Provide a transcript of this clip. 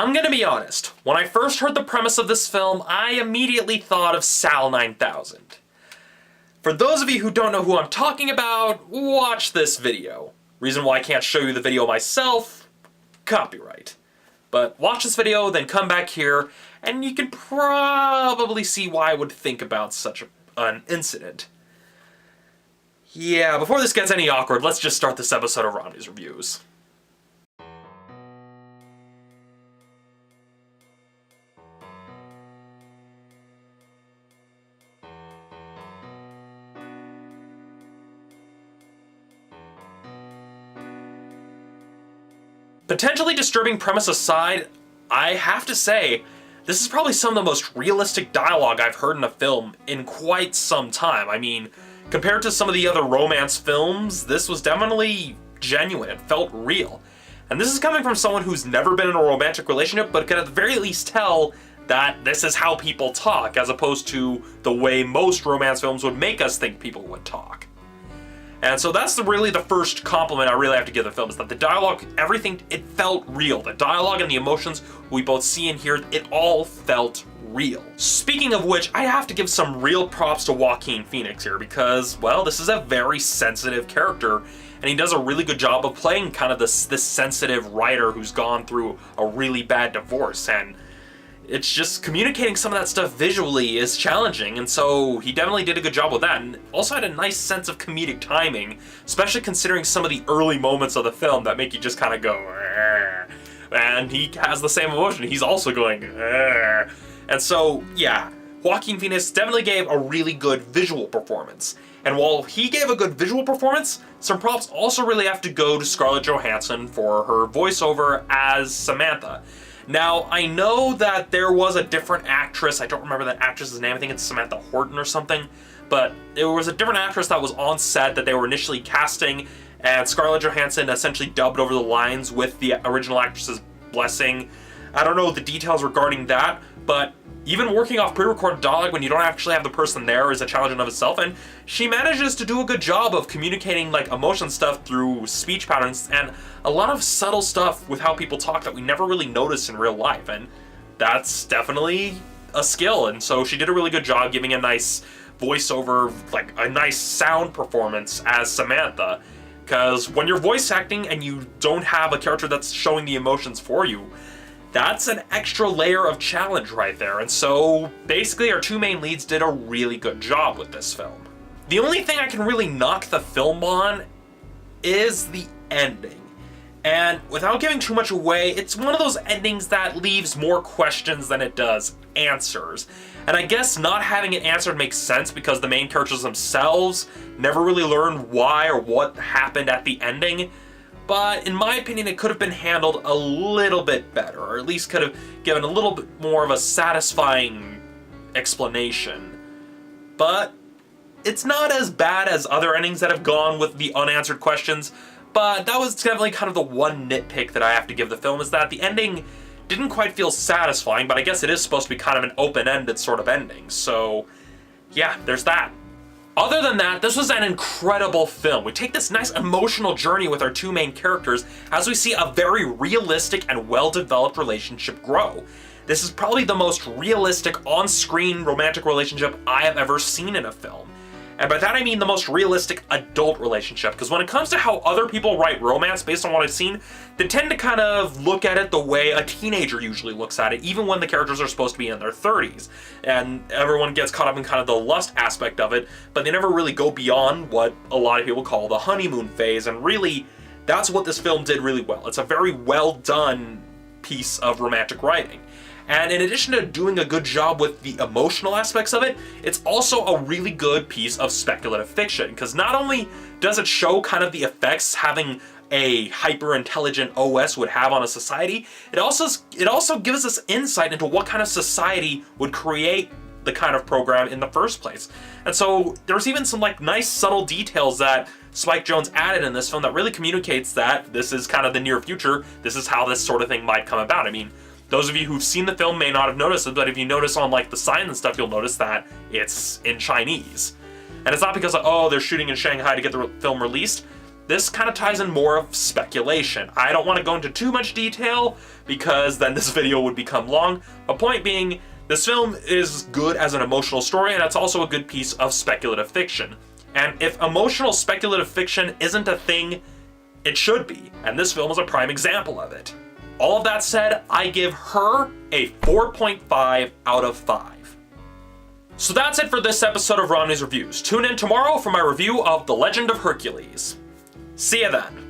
I'm gonna be honest, when I first heard the premise of this film, I immediately thought of Sal 9000. For those of you who don't know who I'm talking about, watch this video. Reason why I can't show you the video myself, copyright. But watch this video, then come back here, and you can probably see why I would think about such an incident. Yeah, before this gets any awkward, let's just start this episode of Romney's Reviews. Potentially disturbing premise aside, I have to say, this is probably some of the most realistic dialogue I've heard in a film in quite some time. I mean, compared to some of the other romance films, this was definitely genuine. It felt real. And this is coming from someone who's never been in a romantic relationship, but can at the very least tell that this is how people talk, as opposed to the way most romance films would make us think people would talk. And so that's really the first compliment I really have to give the film, is that the dialogue, everything, it felt real. The dialogue and the emotions we both see and hear, it all felt real. Speaking of which, I have to give some real props to Joaquin Phoenix here because, well, this is a very sensitive character, and he does a really good job of playing kind of this sensitive writer who's gone through a really bad divorce, and it's just communicating some of that stuff visually is challenging, and so he definitely did a good job with that, and also had a nice sense of comedic timing, especially considering some of the early moments of the film that make you just kind of go, "Arr." And he has the same emotion. He's also going, "Arr." And so, yeah, Joaquin Phoenix definitely gave a really good visual performance. And while he gave a good visual performance, some props also really have to go to Scarlett Johansson for her voiceover as Samantha. Now, I know that there was a different actress, I don't remember that actress's name, I think it's Samantha Horton or something, but there was a different actress that was on set that they were initially casting, and Scarlett Johansson essentially dubbed over the lines with the original actress's blessing. I don't know the details regarding that, but even working off pre-recorded dialogue when you don't actually have the person there is a challenge in of itself, and she manages to do a good job of communicating like emotion stuff through speech patterns and a lot of subtle stuff with how people talk that we never really notice in real life, and that's definitely a skill. And so she did a really good job giving a nice voiceover, like a nice sound performance as Samantha, because when you're voice acting and you don't have a character that's showing the emotions for you, that's an extra layer of challenge right there. And so basically our two main leads did a really good job with this film. The only thing I can really knock the film on is the ending. And without giving too much away, it's one of those endings that leaves more questions than it does answers. And I guess not having it answered makes sense because the main characters themselves never really learn why or what happened at the ending. But in my opinion, it could have been handled a little bit better, or at least could have given a little bit more of a satisfying explanation. But it's not as bad as other endings that have gone with the unanswered questions, but that was definitely kind of the one nitpick that I have to give the film, is that the ending didn't quite feel satisfying, but I guess it is supposed to be kind of an open-ended sort of ending, so yeah, there's that. Other than that, this was an incredible film. We take this nice emotional journey with our two main characters as we see a very realistic and well-developed relationship grow. This is probably the most realistic on-screen romantic relationship I have ever seen in a film. And by that I mean the most realistic adult relationship, because when it comes to how other people write romance based on what I've seen, they tend to kind of look at it the way a teenager usually looks at it, even when the characters are supposed to be in their 30s. And everyone gets caught up in kind of the lust aspect of it, but they never really go beyond what a lot of people call the honeymoon phase, and really, that's what this film did really well. It's a very well done piece of romantic writing. And in addition to doing a good job with the emotional aspects of it, it's also a really good piece of speculative fiction, because not only does it show kind of the effects having a hyper-intelligent OS would have on a society, it also gives us insight into what kind of society would create the kind of program in the first place. And so there's even some like nice subtle details that Spike Jonze added in this film that really communicates that this is kind of the near future, this is how this sort of thing might come about. I mean, those of you who've seen the film may not have noticed it, but if you notice on like the signs and stuff, you'll notice that it's in Chinese. And it's not because, oh, they're shooting in Shanghai to get the film released. this kind of ties in more of speculation. I don't want to go into too much detail because then this video would become long. A point being, this film is good as an emotional story, and it's also a good piece of speculative fiction. And if emotional speculative fiction isn't a thing, it should be, and this film is a prime example of it. All of that said, I give Her a 4.5 out of 5. So that's it for this episode of Romney's Reviews. Tune in tomorrow for my review of The Legend of Hercules. See ya then.